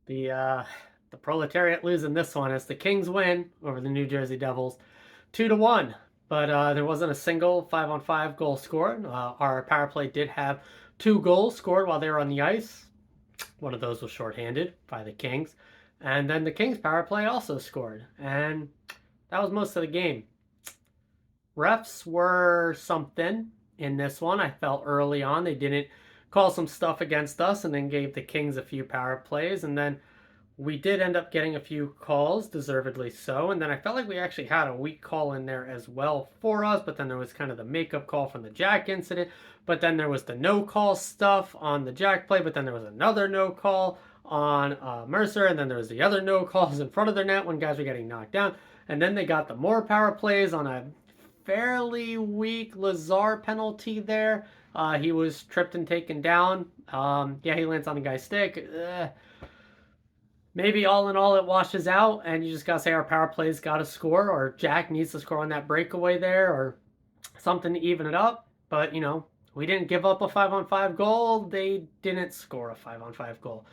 The Proletariat losing this one as the Kings win over the New Jersey Devils 2-1. But there wasn't a single 5-on-5 goal scored. Our power play did have 2 goals scored while they were on the ice. One of those was shorthanded by the Kings. And then the Kings power play also scored. And that was most of the game. Refs were something in this one. I felt early on they didn't call some stuff against us and then gave the Kings a few power plays. And then we did end up getting a few calls, deservedly so. And then I felt like we actually had a weak call in there as well for us. But then there was kind of the makeup call from the Jack incident. But then there was the no call stuff on the Jack play. But then there was another no call on Mercer. And then there was the other no calls in front of their net when guys were getting knocked down. And then they got the more power plays on a fairly weak Lazar penalty there. He was tripped and taken down. Yeah, he lands on a guy's stick. Maybe all in all it washes out and you just gotta say our power play's gotta score, or Jack needs to score on that breakaway there, or something to even it up. But we didn't give up a 5-on-5 goal. They didn't score a 5-on-5 goal.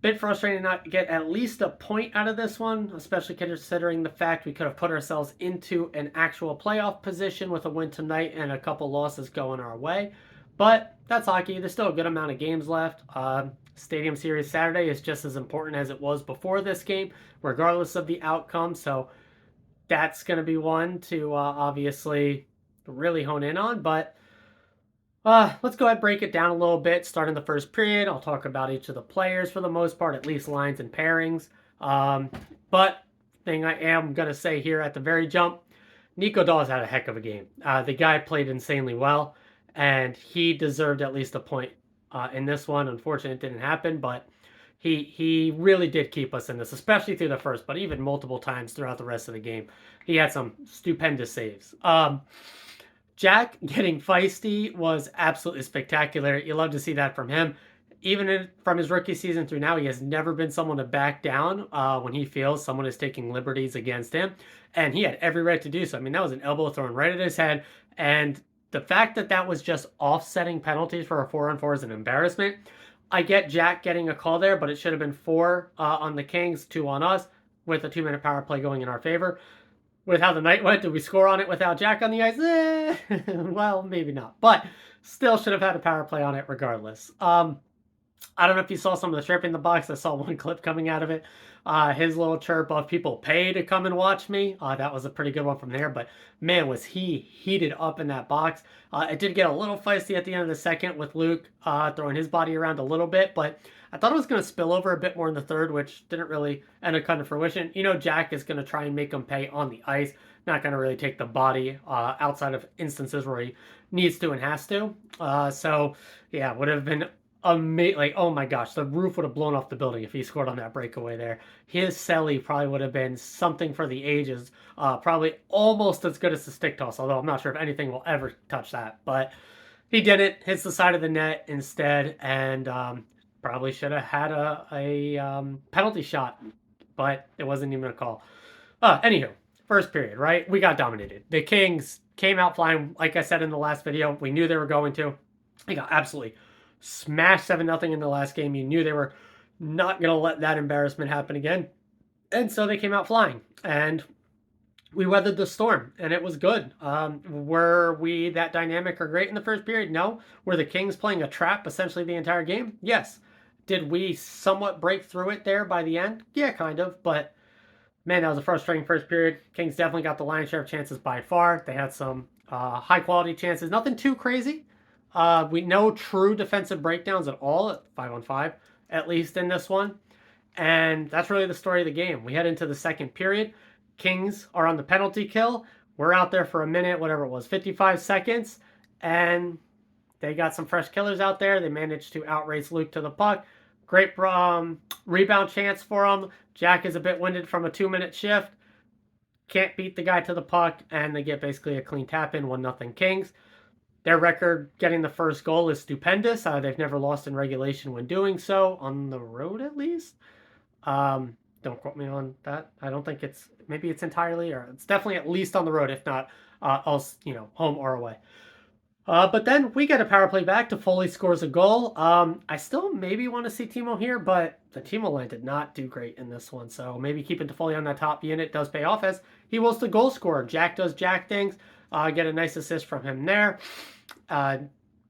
Bit frustrating not to get at least a point out of this one, especially considering the fact we could have put ourselves into an actual playoff position with a win tonight and a couple losses going our way. But that's hockey. There's still a good amount of games left. Stadium Series Saturday is just as important as it was before this game, regardless of the outcome. So that's going to be one to obviously really hone in on. But let's go ahead and break it down a little bit. Starting the first period, I'll talk about each of the players for the most part, at least lines and pairings. But thing I am going to say here at the very jump, Nico Daws had a heck of a game. The guy played insanely well, and he deserved at least a point in this one. Unfortunately, it didn't happen, but he really did keep us in this, especially through the first, but even multiple times throughout the rest of the game. He had some stupendous saves. Jack getting feisty was absolutely spectacular. You love to see that from him. Even from his rookie season through now, he has never been someone to back down when he feels someone is taking liberties against him. And he had every right to do so. I mean, that was an elbow thrown right at his head. And the fact that that was just offsetting penalties for a 4-on-4 is an embarrassment. I get Jack getting a call there, but it should have been 4 on the Kings, 2 on us, with a 2-minute power play going in our favor. With how the night went, did we score on it without Jack on the ice? Well, maybe not. But still should have had a power play on it regardless. I don't know if you saw some of the chirp in the box. I saw one clip coming out of it. His little chirp of people pay to come and watch me. That was a pretty good one from there. But man, was he heated up in that box. It did get a little feisty at the end of the second with Luke throwing his body around a little bit. But I thought it was going to spill over a bit more in the third, which didn't really end up coming to fruition. Jack is going to try and make him pay on the ice. Not going to really take the body outside of instances where he needs to and has to. So, yeah, would have been amazing. Like, oh my gosh, the roof would have blown off the building if he scored on that breakaway there. His celly probably would have been something for the ages. Probably almost as good as the stick toss, although I'm not sure if anything will ever touch that. But he didn't. Hits the side of the net instead, and probably should have had a penalty shot, but it wasn't even a call. Anywho, first period, right? We got dominated. The Kings came out flying, like I said in the last video. We knew they were going to. They got absolutely smashed 7-0 in the last game. You knew they were not going to let that embarrassment happen again. And so they came out flying. And we weathered the storm, and it was good. Were we that dynamic or great in the first period? No. Were the Kings playing a trap essentially the entire game? Yes. Did we somewhat break through it there by the end? Yeah, kind of. But, man, that was a frustrating first period. Kings definitely got the lion's share of chances by far. They had some high-quality chances. Nothing too crazy. We no true defensive breakdowns at all at 5-on-5, at least in this one. And that's really the story of the game. We head into the second period. Kings are on the penalty kill. We're out there for a minute, whatever it was, 55 seconds. And they got some fresh killers out there. They managed to outrace Luke to the puck. Great rebound chance for him. Jack is a bit winded from a 2-minute shift. Can't beat the guy to the puck. And they get basically a clean tap in, 1-0 Kings. Their record getting the first goal is stupendous. They've never lost in regulation when doing so, on the road at least. Don't quote me on that. I don't think maybe it's entirely, or it's definitely at least on the road, if not else, home or away. But then we get a power play back. Toffoli scores a goal. I still maybe want to see Timo here, but the Timo line did not do great in this one. So maybe keeping Toffoli on that top unit does pay off as he was the goal scorer. Jack does Jack things. Get a nice assist from him there. Uh,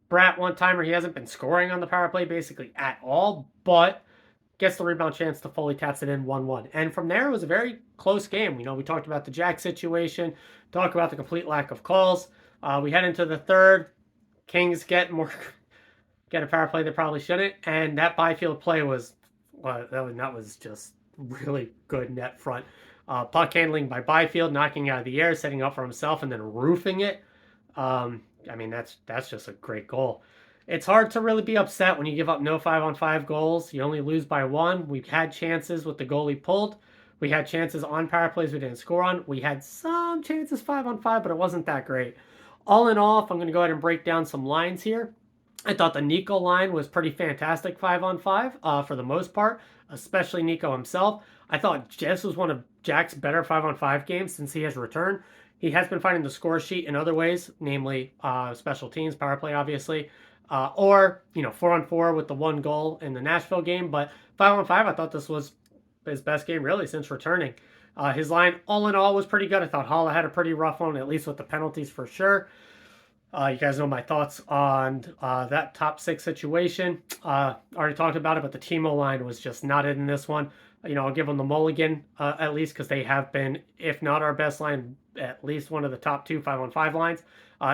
Brat one timer. He hasn't been scoring on the power play basically at all, but gets the rebound chance. Toffoli taps it in 1-1. And from there, it was a very close game. We talked about the Jack situation, talk about the complete lack of calls. We head into the third. Kings get a power play they probably shouldn't, and that Byfield play was that was just really good net front. Puck handling by Byfield, knocking out of the air, setting up for himself, and then roofing it. I mean, that's just a great goal. It's hard to really be upset when you give up no 5-on-5 goals. You only lose by one. We've had chances with the goalie pulled. We had chances on power plays we didn't score on. We had some chances 5-on-5, but it wasn't that great. All in all, if I'm going to go ahead and break down some lines here, I thought the Nico line was pretty fantastic 5-on-5 for the most part, especially Nico himself. I thought this was one of Jack's better 5-on-5 games since he has returned. He has been finding the score sheet in other ways, namely special teams, power play, obviously, or 4-on-4 with the one goal in the Nashville game. But 5-on-5, I thought this was his best game really since returning. His line, all in all, was pretty good. I thought Haula had a pretty rough one, at least with the penalties for sure. You guys know my thoughts on that top six situation. Already talked about it, but the Timo line was just not in this one. I'll give them the mulligan at least because they have been, if not our best line, at least one of the top two 5-on-5 lines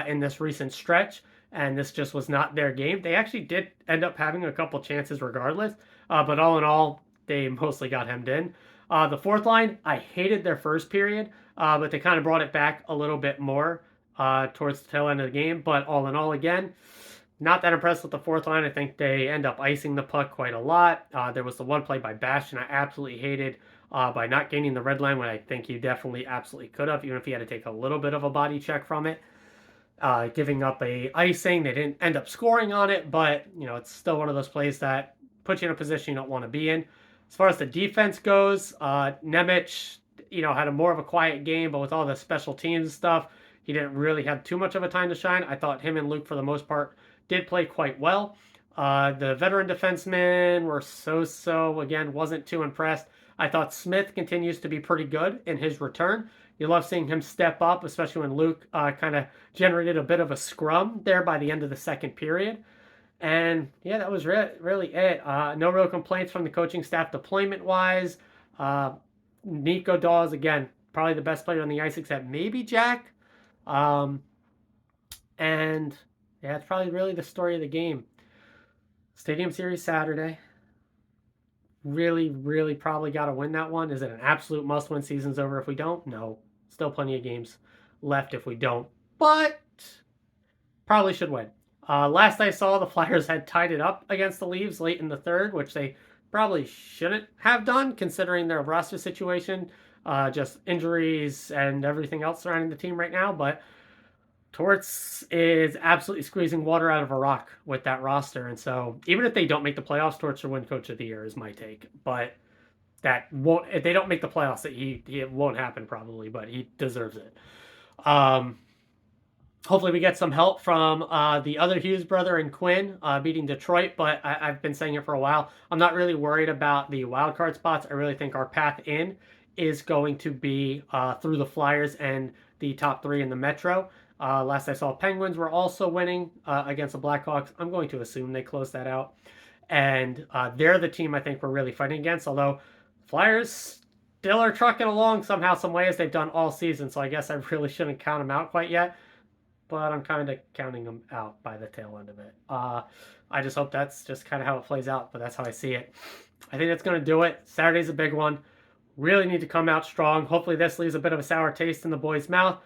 in this recent stretch. And this just was not their game. They actually did end up having a couple chances regardless, but all in all, they mostly got hemmed in. The fourth line, I hated their first period, but they kind of brought it back a little bit more towards the tail end of the game. But all in all, again, not that impressed with the fourth line. I think they end up icing the puck quite a lot. There was the one play by Bastian I absolutely hated by not gaining the red line when I think he definitely absolutely could have, even if he had to take a little bit of a body check from it. Giving up a icing. They didn't end up scoring on it, but it's still one of those plays that puts you in a position you don't want to be in. As far as the defense goes, Nemec, had a more of a quiet game, but with all the special teams stuff, he didn't really have too much of a time to shine. I thought him and Luke, for the most part, did play quite well. The veteran defensemen were so. Again, wasn't too impressed. I thought Smith continues to be pretty good in his return. You love seeing him step up, especially when Luke kind of generated a bit of a scrum there by the end of the second period. And yeah, that was really it. No real complaints from the coaching staff deployment-wise. Nico Dawes, again, probably the best player on the ice except maybe Jack. And yeah, it's probably really the story of the game. Stadium Series Saturday. Really probably got to win that one. Is it an absolute must-win? Season's over if we don't? No. Still plenty of games left if we don't. But probably should win. Last I saw, the Flyers had tied it up against the Leafs late in the third, which they probably shouldn't have done considering their roster situation, just injuries and everything else surrounding the team right now. But Torts is absolutely squeezing water out of a rock with that roster. And so even if they don't make the playoffs, Torts should win Coach of the Year is my take. But that won't, if they don't make the playoffs, it won't happen probably, but he deserves it. Hopefully we get some help from the other Hughes brother and Quinn beating Detroit, but I've been saying it for a while. I'm not really worried about the wild card spots. I really think our path in is going to be through the Flyers and the top three in the Metro. Last I saw, Penguins were also winning against the Blackhawks. I'm going to assume they closed that out. And they're the team I think we're really fighting against, although Flyers still are trucking along somehow, some way, as they've done all season, so I guess I really shouldn't count them out quite yet. But I'm kind of counting them out by the tail end of it. I just hope that's just kind of how it plays out, but that's how I see it. I think that's going to do it. Saturday's a big one. Really need to come out strong. Hopefully this leaves a bit of a sour taste in the boys' mouth.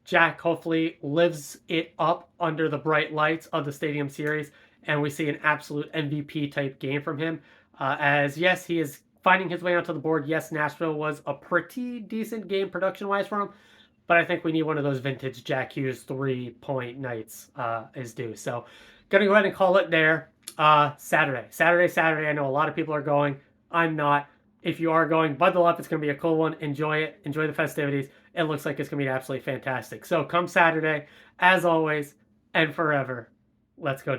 Jack hopefully lives it up under the bright lights of the Stadium Series, and we see an absolute MVP-type game from him. As, yes, he is finding his way onto the board. Yes, Nashville was a pretty decent game production-wise for him, but I think we need one of those vintage Jack Hughes 3-point nights is due. So, going to go ahead and call it there. Saturday. I know a lot of people are going. I'm not. If you are going, bundle up. It's going to be a cool one. Enjoy it. Enjoy the festivities. It looks like it's going to be absolutely fantastic. So, come Saturday, as always, and forever. Let's go.